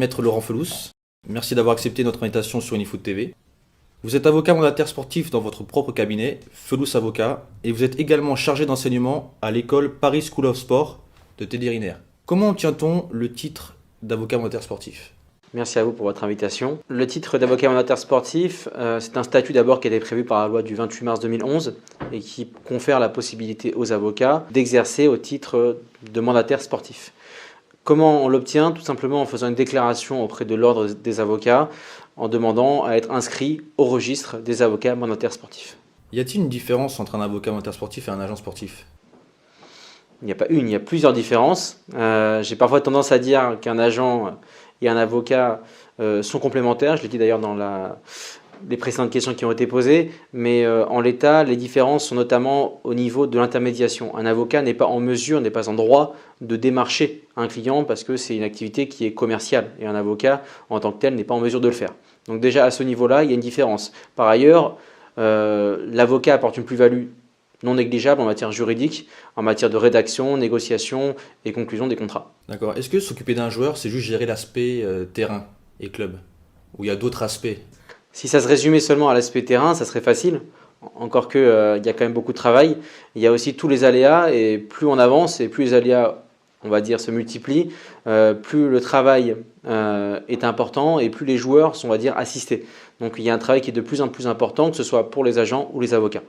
Maître Laurent Felous. Merci d'avoir accepté notre invitation sur Unifoot TV. Vous êtes avocat mandataire sportif dans votre propre cabinet, Felous Avocat, et vous êtes également chargé d'enseignement à l'école Paris School of Sport de Teddy Riner. Comment obtient-on le titre d'avocat mandataire sportif ? Merci à vous pour votre invitation. Le titre d'avocat mandataire sportif, c'est un statut d'abord qui a été prévu par la loi du 28 mars 2011 et qui confère la possibilité aux avocats d'exercer au titre de mandataire sportif. Comment on l'obtient ? Tout simplement en faisant une déclaration auprès de l'ordre des avocats en demandant à être inscrit au registre des avocats mandataires sportifs. Y a-t-il une différence entre un avocat mandataire sportif et un agent sportif ? Il n'y a pas une, il y a plusieurs différences. J'ai parfois tendance à dire qu'un agent et un avocat sont complémentaires. Je l'ai dit d'ailleurs dans les précédentes questions qui ont été posées. Mais en l'état, les différences sont notamment au niveau de l'intermédiation. Un avocat n'est pas en mesure, n'est pas en droit de démarcher un client parce que c'est une activité qui est commerciale. Et un avocat, en tant que tel, n'est pas en mesure de le faire. Donc déjà, à ce niveau-là, il y a une différence. Par ailleurs, l'avocat apporte une plus-value non négligeable en matière juridique, en matière de rédaction, négociation et conclusion des contrats. D'accord. Est-ce que s'occuper d'un joueur, c'est juste gérer l'aspect terrain et club ? Ou il y a d'autres aspects ? Si ça se résumait seulement à l'aspect terrain, ça serait facile. Encore que il y a quand même beaucoup de travail. Il y a aussi tous les aléas et plus on avance et plus les aléas, on va dire, se multiplient, plus le travail est important et plus les joueurs sont, on va dire, assistés. Donc il y a un travail qui est de plus en plus important, que ce soit pour les agents ou les avocats.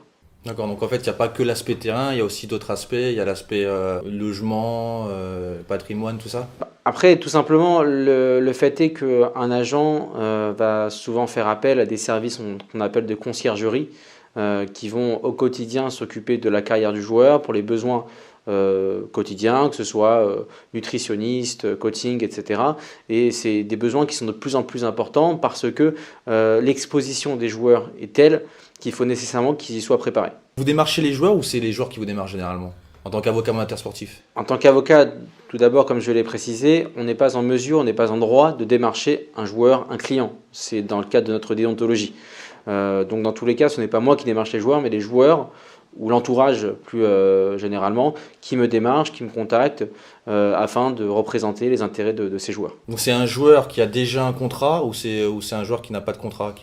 D'accord, donc en fait, il n'y a pas que l'aspect terrain, il y a aussi d'autres aspects, il y a l'aspect logement, patrimoine, tout ça. Après, tout simplement, le fait est qu'un agent va souvent faire appel à des services qu'on appelle de conciergerie, qui vont au quotidien s'occuper de la carrière du joueur pour les besoins quotidiens, que ce soit nutritionniste, coaching, etc. Et c'est des besoins qui sont de plus en plus importants parce que l'exposition des joueurs est telle qu'il faut nécessairement qu'ils y soient préparés. Vous démarchez les joueurs ou c'est les joueurs qui vous démarchent généralement en tant qu'avocat mandataire sportif ? En tant qu'avocat, tout d'abord, comme je l'ai précisé, on n'est pas en mesure, on n'est pas en droit de démarcher un joueur, un client. C'est dans le cadre de notre déontologie. Donc dans tous les cas, ce n'est pas moi qui démarche les joueurs, mais les joueurs ou l'entourage plus généralement qui me démarche, qui me contacte afin de représenter les intérêts de ces joueurs. Donc c'est un joueur qui a déjà un contrat ou c'est un joueur qui n'a pas de contrat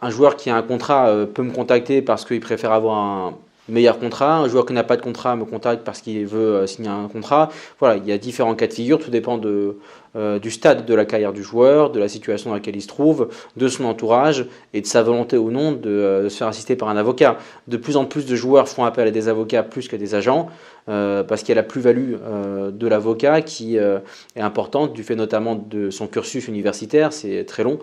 Un joueur qui a un contrat peut me contacter parce qu'il préfère avoir un meilleur contrat. Un joueur qui n'a pas de contrat me contacte parce qu'il veut signer un contrat. Voilà, il y a différents cas de figure, tout dépend du stade de la carrière du joueur, de la situation dans laquelle il se trouve, de son entourage et de sa volonté ou non de se faire assister par un avocat. De plus en plus de joueurs font appel à des avocats plus qu'à des agents parce qu'il y a la plus-value de l'avocat qui est importante du fait notamment de son cursus universitaire, c'est très long,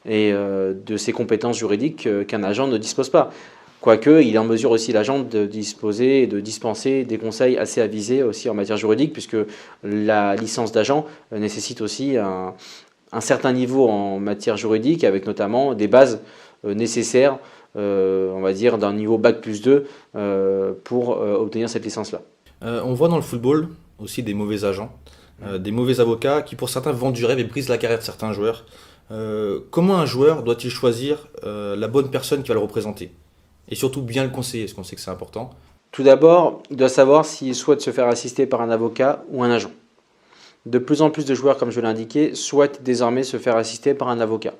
et de ses compétences juridiques qu'un agent ne dispose pas. Quoique, il est en mesure aussi, l'agent, de disposer et de dispenser des conseils assez avisés aussi en matière juridique, puisque la licence d'agent nécessite aussi un certain niveau en matière juridique, avec notamment des bases nécessaires, on va dire, d'un niveau Bac+2 pour obtenir cette licence-là. On voit dans le football aussi des mauvais agents, des mauvais avocats qui pour certains vendent du rêve et brisent la carrière de certains joueurs. Comment un joueur doit-il choisir la bonne personne qui va le représenter ? Et surtout bien le conseiller, parce qu'on sait que c'est important. Tout d'abord, il doit savoir s'il souhaite se faire assister par un avocat ou un agent. De plus en plus de joueurs, comme je l'ai indiqué, souhaitent désormais se faire assister par un avocat.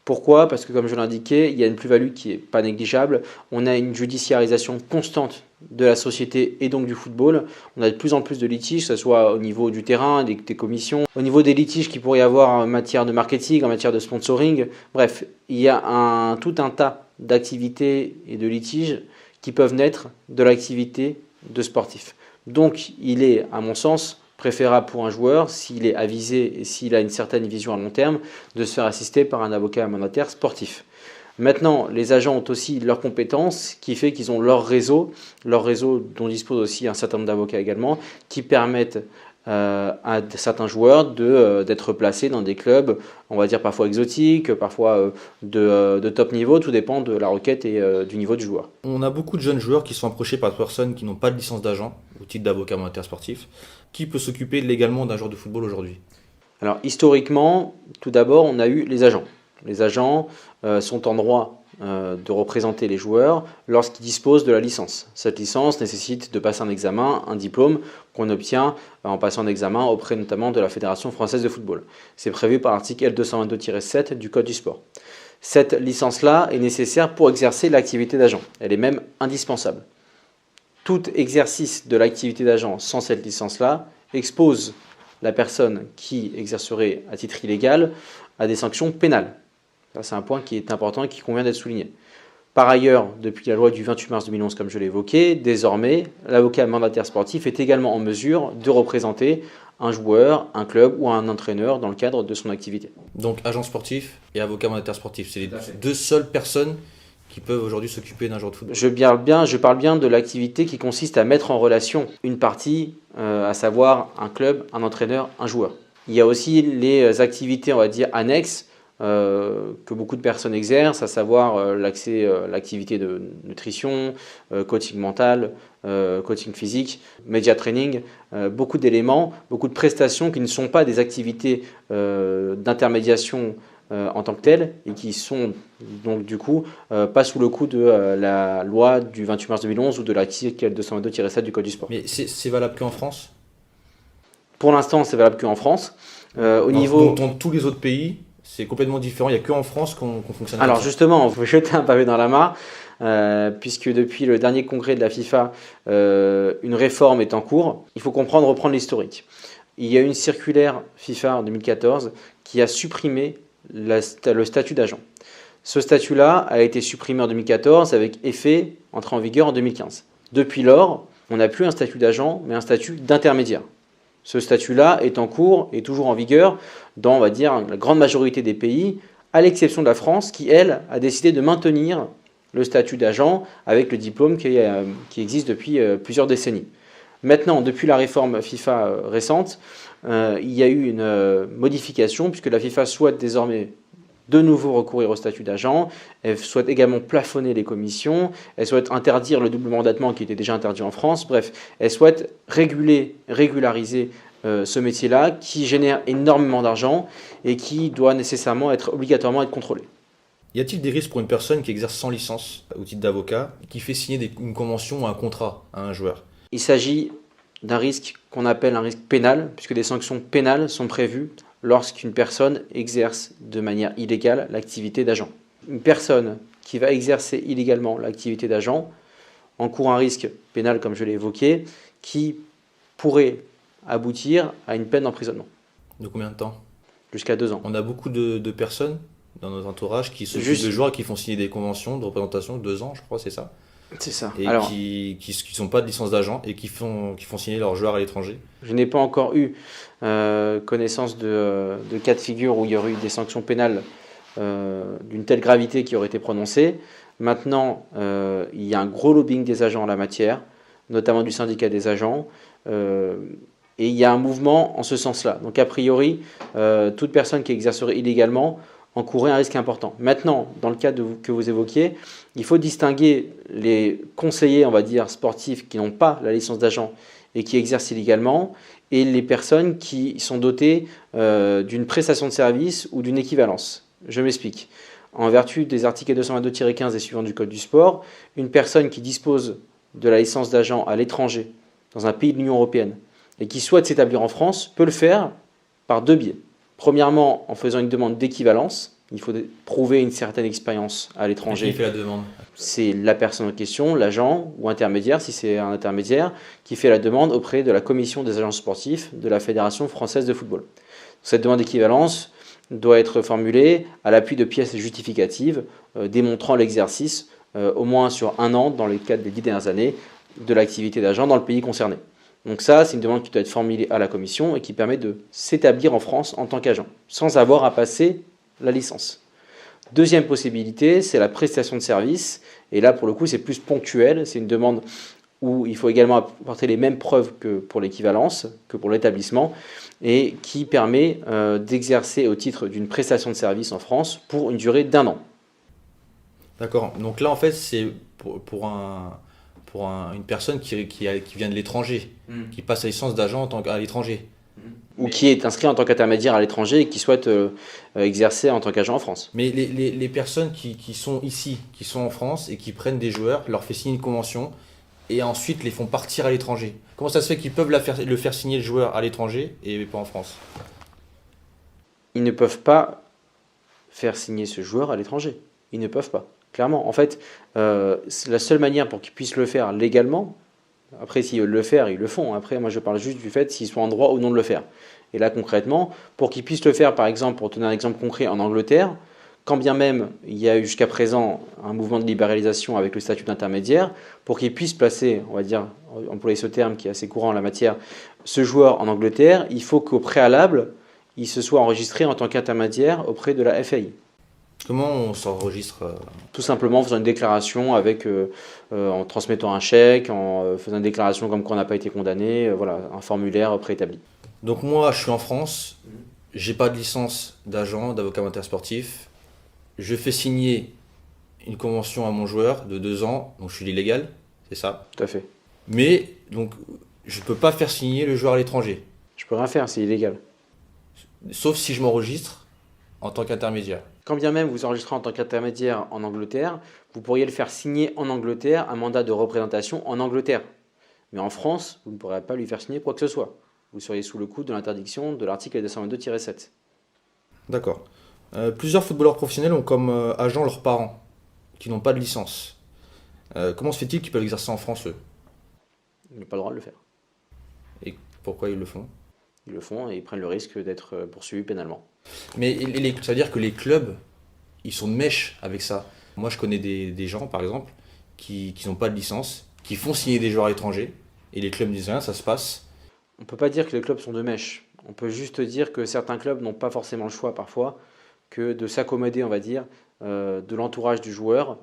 Pourquoi ? Parce que, comme je l'ai indiqué, il y a une plus-value qui n'est pas négligeable. On a une judiciarisation constante de la société et donc du football. On a de plus en plus de litiges, que ce soit au niveau du terrain, des commissions, au niveau des litiges qu'il pourrait y avoir en matière de marketing, en matière de sponsoring. Bref, il y a tout un tas d'activités et de litiges qui peuvent naître de l'activité de sportif. Donc, il est, à mon sens, préférable pour un joueur, s'il est avisé et s'il a une certaine vision à long terme, de se faire assister par un avocat mandataire sportif. Maintenant, les agents ont aussi leurs compétences, qui fait qu'ils ont leur réseau dont dispose aussi un certain nombre d'avocats également, qui permettent à certains joueurs d'être placés dans des clubs, on va dire parfois exotiques, parfois de top niveau, tout dépend de la requête et du niveau du joueur. On a beaucoup de jeunes joueurs qui sont approchés par des personnes qui n'ont pas de licence d'agent, au titre d'avocat mandataire sportif. Qui peut s'occuper légalement d'un joueur de football aujourd'hui ? Alors historiquement, tout d'abord, on a eu les agents. Les agents sont en droit de représenter les joueurs lorsqu'ils disposent de la licence. Cette licence nécessite de passer un examen, un diplôme qu'on obtient en passant un examen auprès notamment de la Fédération française de football. C'est prévu par l'article L222-7 du Code du sport. Cette licence-là est nécessaire pour exercer l'activité d'agent. Elle est même indispensable. Tout exercice de l'activité d'agent sans cette licence-là expose la personne qui exercerait à titre illégal à des sanctions pénales. Ça, c'est un point qui est important et qui convient d'être souligné. Par ailleurs, depuis la loi du 28 mars 2011, comme je l'ai évoqué, désormais, l'avocat mandataire sportif est également en mesure de représenter un joueur, un club ou un entraîneur dans le cadre de son activité. Donc agent sportif et avocat mandataire sportif, c'est les deux seules personnes qui peuvent aujourd'hui s'occuper d'un joueur de football. Je parle bien de l'activité qui consiste à mettre en relation une partie, à savoir un club, un entraîneur, un joueur. Il y a aussi les activités, on va dire, annexes, que beaucoup de personnes exercent, à savoir l'activité de nutrition, coaching mental, coaching physique, media training, beaucoup d'éléments, beaucoup de prestations qui ne sont pas des activités d'intermédiation en tant que telles et qui sont donc du coup pas sous le coup de la loi du 28 mars 2011 ou de l'article L222-7 du Code du sport. Mais c'est valable qu'en France ? Pour l'instant, c'est valable qu'en France. Dans tous les autres pays, c'est complètement différent. Il n'y a qu'en France qu'on fonctionne. Alors justement, on peut jeter un pavé dans la mare, puisque depuis le dernier congrès de la FIFA, une réforme est en cours. Il faut reprendre l'historique. Il y a une circulaire FIFA en 2014 qui a supprimé le statut d'agent. Ce statut-là a été supprimé en 2014 avec effet entré en vigueur en 2015. Depuis lors, on n'a plus un statut d'agent, mais un statut d'intermédiaire. Ce statut-là est en cours et toujours en vigueur dans, on va dire, la grande majorité des pays, à l'exception de la France, qui, elle, a décidé de maintenir le statut d'agent avec le diplôme qui existe depuis plusieurs décennies. Maintenant, depuis la réforme FIFA récente, il y a eu une modification, puisque la FIFA souhaite désormais de nouveau recourir au statut d'agent, elle souhaite également plafonner les commissions, elle souhaite interdire le double mandatement qui était déjà interdit en France, bref, elle souhaite régulariser ce métier-là qui génère énormément d'argent et qui doit nécessairement obligatoirement être contrôlé. Y a-t-il des risques pour une personne qui exerce sans licence au titre d'avocat, qui fait signer une convention ou un contrat à un joueur ? Il s'agit d'un risque qu'on appelle un risque pénal, puisque des sanctions pénales sont prévues lorsqu'une personne exerce de manière illégale l'activité d'agent. Une personne qui va exercer illégalement l'activité d'agent encourt un risque pénal, comme je l'ai évoqué, qui pourrait aboutir à une peine d'emprisonnement. De combien de temps ? Jusqu'à 2 ans. On a beaucoup de personnes dans notre entourage qui s'occupent de joueurs qui font signer des conventions de représentation, 2 ans, je crois, c'est ça ? C'est ça. Et qui sont pas de licence d'agent et qui font signer leurs joueurs à l'étranger. Je n'ai pas encore eu connaissance de cas de figure où il y aurait eu des sanctions pénales d'une telle gravité qui auraient été prononcées. Maintenant, il y a un gros lobbying des agents en la matière, notamment du syndicat des agents, et il y a un mouvement en ce sens-là. Donc a priori, toute personne qui exercerait illégalement encourrait un risque important. Maintenant, dans le cas que vous évoquiez, il faut distinguer les conseillers, on va dire, sportifs qui n'ont pas la licence d'agent et qui exercent illégalement, et les personnes qui sont dotées d'une prestation de service ou d'une équivalence. Je m'explique. En vertu des articles 222-15 et suivants du Code du sport, une personne qui dispose de la licence d'agent à l'étranger, dans un pays de l'Union européenne, et qui souhaite s'établir en France, peut le faire par 2 biais. Premièrement, en faisant une demande d'équivalence. Il faut prouver une certaine expérience à l'étranger. Qui fait la demande ? C'est la personne en question, l'agent ou intermédiaire, si c'est un intermédiaire, qui fait la demande auprès de la commission des agents sportifs de la Fédération française de football. Cette demande d'équivalence doit être formulée à l'appui de pièces justificatives démontrant l'exercice au moins sur 1 an, dans les cadres des 10 dernières années, de l'activité d'agent dans le pays concerné. Donc ça, c'est une demande qui doit être formulée à la commission et qui permet de s'établir en France en tant qu'agent, sans avoir à passer la licence. Deuxième possibilité, c'est la prestation de service. Et là, pour le coup, c'est plus ponctuel. C'est une demande où il faut également apporter les mêmes preuves que pour l'équivalence, que pour l'établissement, et qui permet d'exercer au titre d'une prestation de service en France pour une durée d'1 an. D'accord. Donc là, en fait, c'est pour une personne qui vient de l'étranger, qui passe sa licence d'agent à l'étranger. ou qui est inscrit en tant qu'intermédiaire à l'étranger et qui souhaite exercer en tant qu'agent en France. Mais les personnes qui sont ici, qui sont en France et qui prennent des joueurs, leur fait signer une convention et ensuite les font partir à l'étranger. Comment ça se fait qu'ils peuvent le faire signer le joueur à l'étranger et pas en France? Ils ne peuvent pas faire signer ce joueur à l'étranger. Ils ne peuvent pas. Clairement. En fait, c'est la seule manière pour qu'ils puissent le faire légalement. Après, s'ils veulent le faire, ils le font. Après, moi, je parle juste du fait s'ils sont en droit ou non de le faire. Et là, concrètement, pour qu'ils puissent le faire, par exemple, pour donner un exemple concret, en Angleterre, quand bien même il y a eu jusqu'à présent un mouvement de libéralisation avec le statut d'intermédiaire, pour qu'ils puissent placer, on va dire, employer ce terme qui est assez courant en la matière, ce joueur en Angleterre, il faut qu'au préalable, il se soit enregistré en tant qu'intermédiaire auprès de la FAI. Comment on s'enregistre Tout simplement en faisant une déclaration en transmettant un chèque, en faisant une déclaration comme quoi on n'a pas été condamné, voilà, un formulaire préétabli. Donc moi, je suis en France, j'ai pas de licence d'agent, d'avocat amateur sportif. Je fais signer une convention à mon joueur de 2 ans, donc je suis illégal, c'est ça. Tout à fait. Mais donc je peux pas faire signer le joueur à l'étranger, Je peux rien faire, c'est illégal. sauf si je m'enregistre en tant qu'intermédiaire. Quand bien même vous enregistrez en tant qu'intermédiaire en Angleterre, vous pourriez le faire signer en Angleterre, un mandat de représentation en Angleterre. Mais en France, vous ne pourrez pas lui faire signer quoi que ce soit. Vous seriez sous le coup de l'interdiction de l'article 222-7. D'accord. Plusieurs footballeurs professionnels ont comme agents leurs parents, qui n'ont pas de licence. Comment se fait-il qu'ils peuvent exercer en France, eux? Ils n'ont pas le droit de le faire. Et pourquoi ils le font? Ils le font et ils prennent le risque d'être poursuivis pénalement. Mais ça veut dire que les clubs, ils sont de mèche avec ça. Moi, je connais des gens, par exemple, qui n'ont pas de licence, qui font signer des joueurs étrangers, et les clubs disent rien, ça se passe. On ne peut pas dire que les clubs sont de mèche. On peut juste dire que certains clubs n'ont pas forcément le choix parfois que de s'accommoder, on va dire, de l'entourage du joueur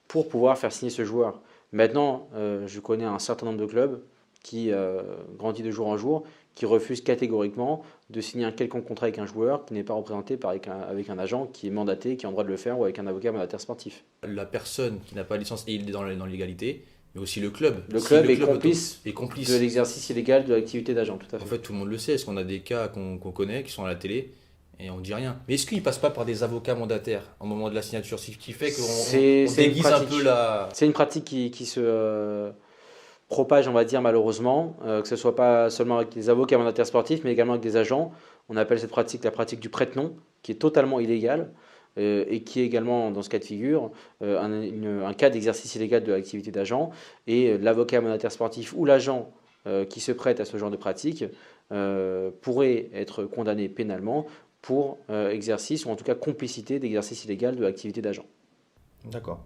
pour pouvoir faire signer ce joueur. Maintenant, je connais un certain nombre de clubs qui grandit de jour en jour, qui refusent catégoriquement de signer un quelconque contrat avec un joueur qui n'est pas représenté avec un agent qui est mandaté, qui a le droit de le faire, ou avec un avocat mandataire sportif. La personne qui n'a pas de licence est dans l'illégalité, mais aussi le club. Le Si club est est complice. de l'exercice illégal de l'activité d'agent, tout à fait. En fait, tout le monde le sait, parce qu'on a des cas qu'on connaît, qui sont à la télé, et on dit rien. Mais est-ce qu'ils passent pas par des avocats mandataires au moment de la signature, ce qui fait qu'on déguise un peu la... C'est une pratique qui se propage, on va dire, malheureusement, que ce soit pas seulement avec des avocats mandataires sportifs, mais également avec des agents. On appelle cette pratique la pratique du prête-nom, qui est totalement illégale et qui est également, dans ce cas de figure, un cas d'exercice illégal de l'activité d'agent. Et l'avocat mandataire sportif ou l'agent qui se prête à ce genre de pratique pourrait être condamné pénalement pour exercice, ou en tout cas complicité d'exercice illégal de l'activité d'agent. D'accord.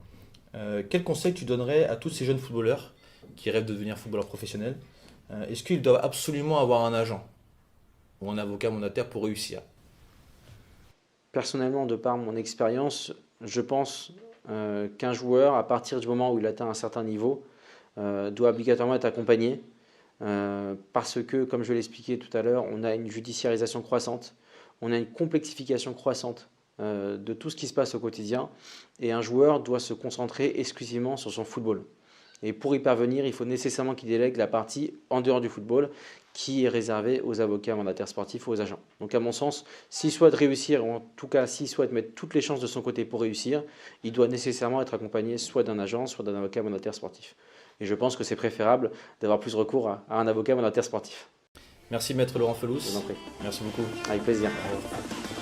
Quel conseil tu donnerais à tous ces jeunes footballeurs qui rêvent de devenir footballeurs professionnels? Est-ce qu'ils doivent absolument avoir un agent ou un avocat mandataire pour réussir? Personnellement, de par mon expérience, je pense qu'un joueur, à partir du moment où il atteint un certain niveau, doit obligatoirement être accompagné parce que, comme je l'ai expliqué tout à l'heure, on a une judiciarisation croissante, on a une complexification croissante de tout ce qui se passe au quotidien et un joueur doit se concentrer exclusivement sur son football. Et pour y parvenir, il faut nécessairement qu'il délègue la partie en dehors du football qui est réservée aux avocats mandataires sportifs ou aux agents. Donc à mon sens, s'il souhaite réussir, ou en tout cas s'il souhaite mettre toutes les chances de son côté pour réussir, il doit nécessairement être accompagné soit d'un agent, soit d'un avocat mandataire sportif. Et je pense que c'est préférable d'avoir plus recours à un avocat mandataire sportif. Merci Maître Laurent Felous. Je vous en prie. Merci beaucoup. Avec plaisir. Au revoir.